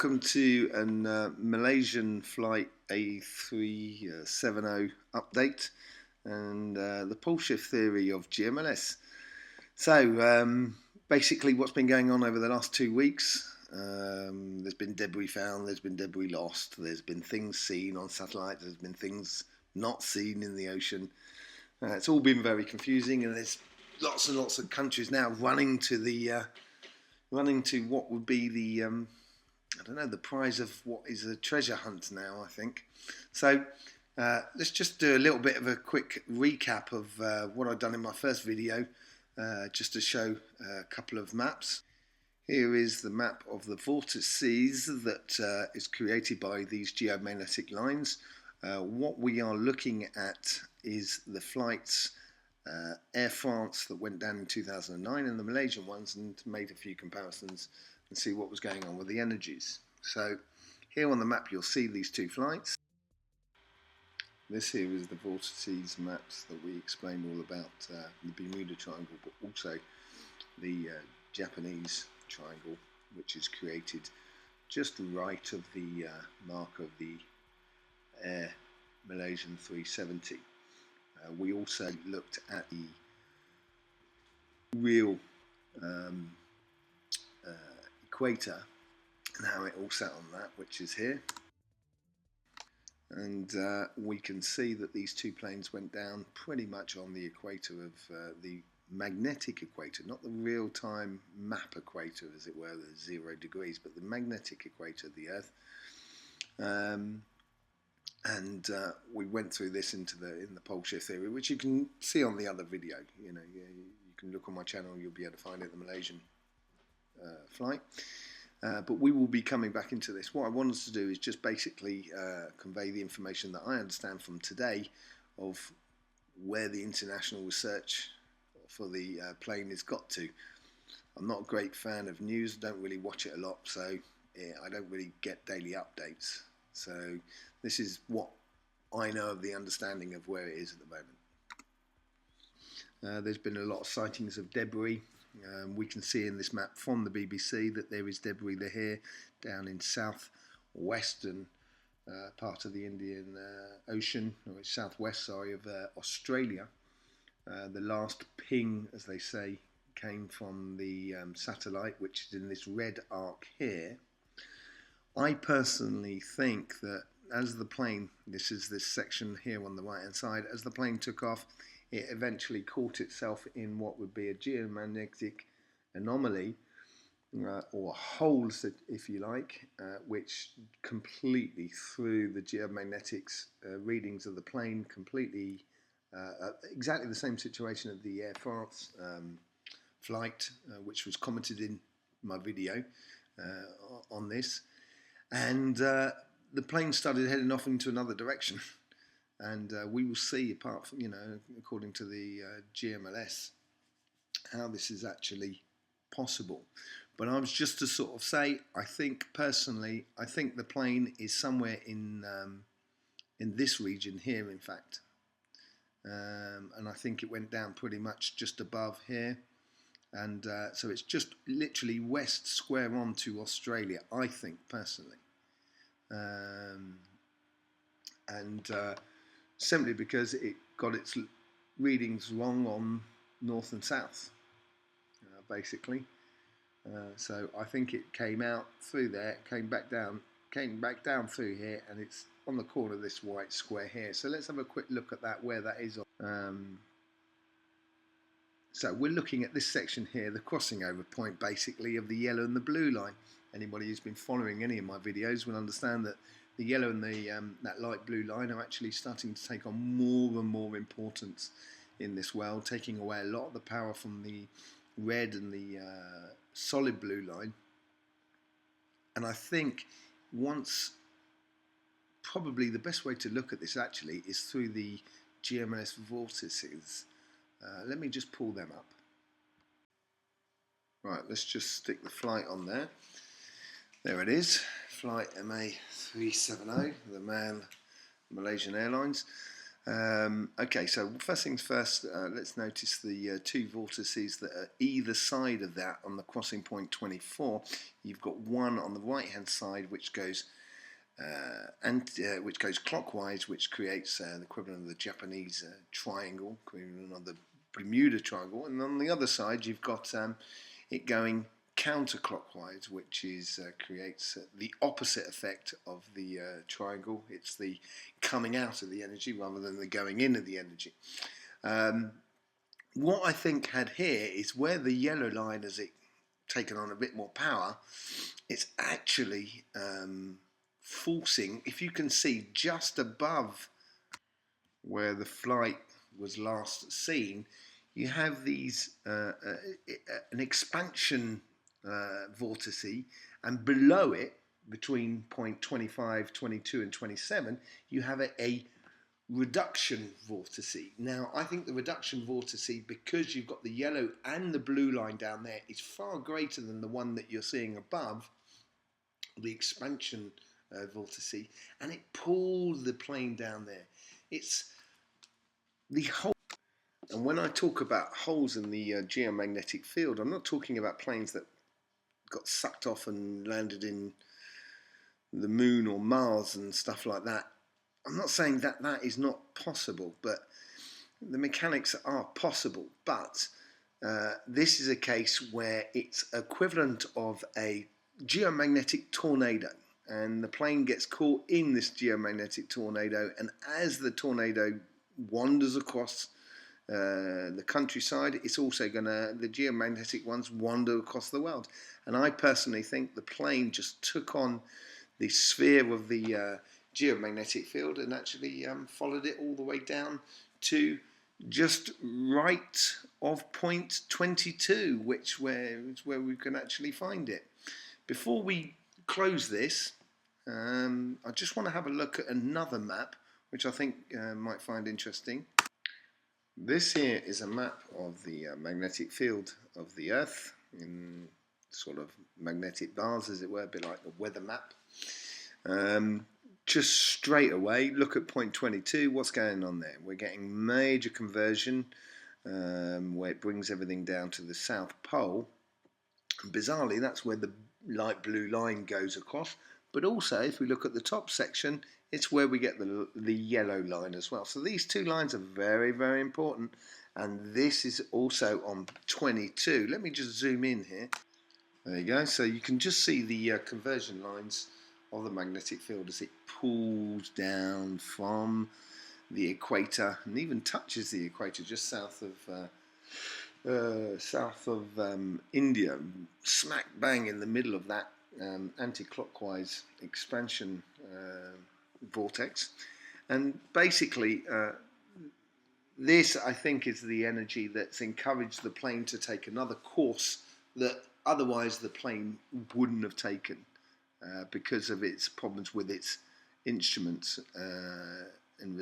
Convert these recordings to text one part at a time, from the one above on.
welcome to a Malaysian Flight A370 update and the Poleshift theory of GMLS. So basically what's been going on over the last 2 weeks, there's been debris found, there's been debris lost, there's been things seen on satellites, there's been things not seen in the ocean. It's all been very confusing, and there's lots and lots of countries now running to what would be the I don't know, the prize of what is a treasure hunt now, I think. So let's just do a little bit of a quick recap of what I've done in my first video, just to show a couple of maps. Here is the map of the vortices that is created by these geomagnetic lines. What we are looking at is the flights Air France that went down in 2009 and the Malaysian ones, and made a few comparisons and see what was going on with the energies. So here on the map you'll see these two flights. This here is the vortices maps that we explained all about, the Bermuda Triangle, but also the Japanese triangle, which is created just right of the mark of the Air Malaysian 370. We also looked at the real equator and how it all sat on that, which is here. And we can see that these two planes went down pretty much on the equator of the magnetic equator, not the real-time map equator, as it were, the 0 degrees, but the magnetic equator of the Earth. We went through this in the Poleshift theory, which you can see on the other video. You can look on my channel, you'll be able to find it, the Malaysian Flight. But we will be coming back into this. What I want us to do is just basically convey the information that I understand from today of where the international research for the plane has got to. I'm not a great fan of news, don't really watch it a lot, so yeah, I don't really get daily updates. So this is what I know of the understanding of where it is at the moment. There's been a lot of sightings of debris. We can see in this map from the BBC that there is debris here down in southwestern part of the Indian Ocean, or southwest, sorry, of Australia. The last ping, as they say, came from the satellite, which is in this red arc here. I personally think that as the plane, this is this section here on the right hand side, as the plane took off, it eventually caught itself in what would be a geomagnetic anomaly, or holes, if you like, which completely threw the geomagnetics readings of the plane completely, exactly the same situation of the Air France flight, which was commented in my video on this. And the plane started heading off into another direction. And we will see, apart from, according to the GMLS, how this is actually possible. But I was just to sort of say, I think personally, I think the plane is somewhere in this region here, in fact. And I think it went down pretty much just above here. And so it's just literally west square on to Australia, I think, personally. Simply because it got its readings wrong on north and south, basically. So I think it came out through there, came back down through here, and it's on the corner of this white square here. So let's have a quick look at that, where that is. So we're looking at this section here, the crossing over point, basically, of the yellow and the blue line. Anybody who's been following any of my videos will understand that the yellow and that light blue line are actually starting to take on more and more importance in this world, taking away a lot of the power from the red and the solid blue line. And I think probably the best way to look at this actually is through the GMLS vortices. Let me just pull them up. Right, let's just stick the flight on there. There it is, flight MA370, the Malaysian Airlines. Okay, so first things first, let's notice the two vortices that are either side of that on the crossing point 24. You've got one on the right hand side which goes clockwise, which creates the equivalent of the Japanese triangle, equivalent of the Bermuda Triangle, and on the other side you've got it going counterclockwise, which creates the opposite effect of the triangle. It's the coming out of the energy rather than the going in of the energy. What I think had here is where the yellow line has taken on a bit more power, it's actually forcing, if you can see just above where the flight was last seen, you have these an expansion vortice, and below it, between point 25, 22 and 27, you have a reduction vortice. Now, I think the reduction vortice, because you've got the yellow and the blue line down there, is far greater than the one that you're seeing above, the expansion vortice, and it pulls the plane down there. It's the whole. And when I talk about holes in the geomagnetic field, I'm not talking about planes that got sucked off and landed in the moon or Mars and stuff like that. I'm not saying that that is not possible, but the mechanics are possible. But this is a case where it's equivalent of a geomagnetic tornado, and the plane gets caught in this geomagnetic tornado, and as the tornado wanders across the countryside, it's also the geomagnetic ones wander across the world. And I personally think the plane just took on the sphere of the geomagnetic field and actually followed it all the way down to just right of point 22, which is where we can actually find it. Before we close this, I just want to have a look at another map, which I think might find interesting. This here is a map of the magnetic field of the Earth in sort of magnetic bars, as it were, a bit like a weather map. Just straight away, look at point 22, what's going on there? We're getting major conversion where it brings everything down to the South Pole. And bizarrely, that's where the light blue line goes across. But also, if we look at the top section, it's where we get the yellow line as well. So these two lines are very, very important. And this is also on 22. Let me just zoom in here. There you go. So you can just see the conversion lines of the magnetic field as it pulls down from the equator and even touches the equator just south of India, smack bang in the middle of that anti-clockwise expansion vortex. And basically this, I think, is the energy that's encouraged the plane to take another course that otherwise the plane wouldn't have taken because of its problems with its instruments and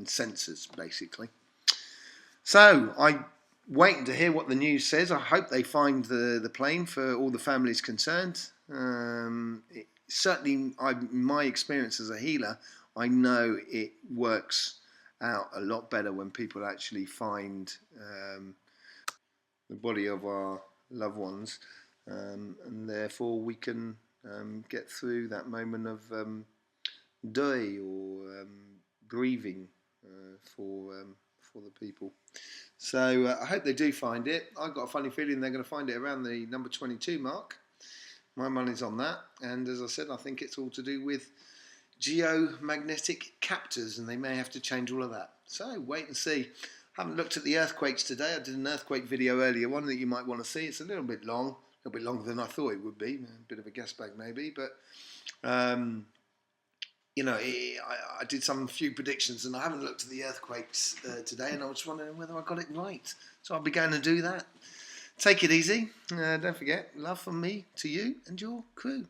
sensors, basically. So I'm waiting to hear what the news says. I hope they find the plane for all the families concerned. Certainly, in my experience as a healer, I know it works out a lot better when people actually find the body of our loved ones, and therefore we can get through that moment of day or grieving for the people. So I hope they do find it. I've got a funny feeling they're going to find it around the number 22 mark. My money's on that. And as I said, I think it's all to do with geomagnetic captors, and they may have to change all of that. So wait and see. I haven't looked at the earthquakes today. I did an earthquake video earlier, one that you might want to see. It's a little bit long, a little bit longer than I thought it would be. A bit of a gas bag maybe, but you know, I did a few predictions, and I haven't looked at the earthquakes today, and I was wondering whether I got it right. So I'll be going to do that. Take it easy. Don't forget, love from me to you and your crew.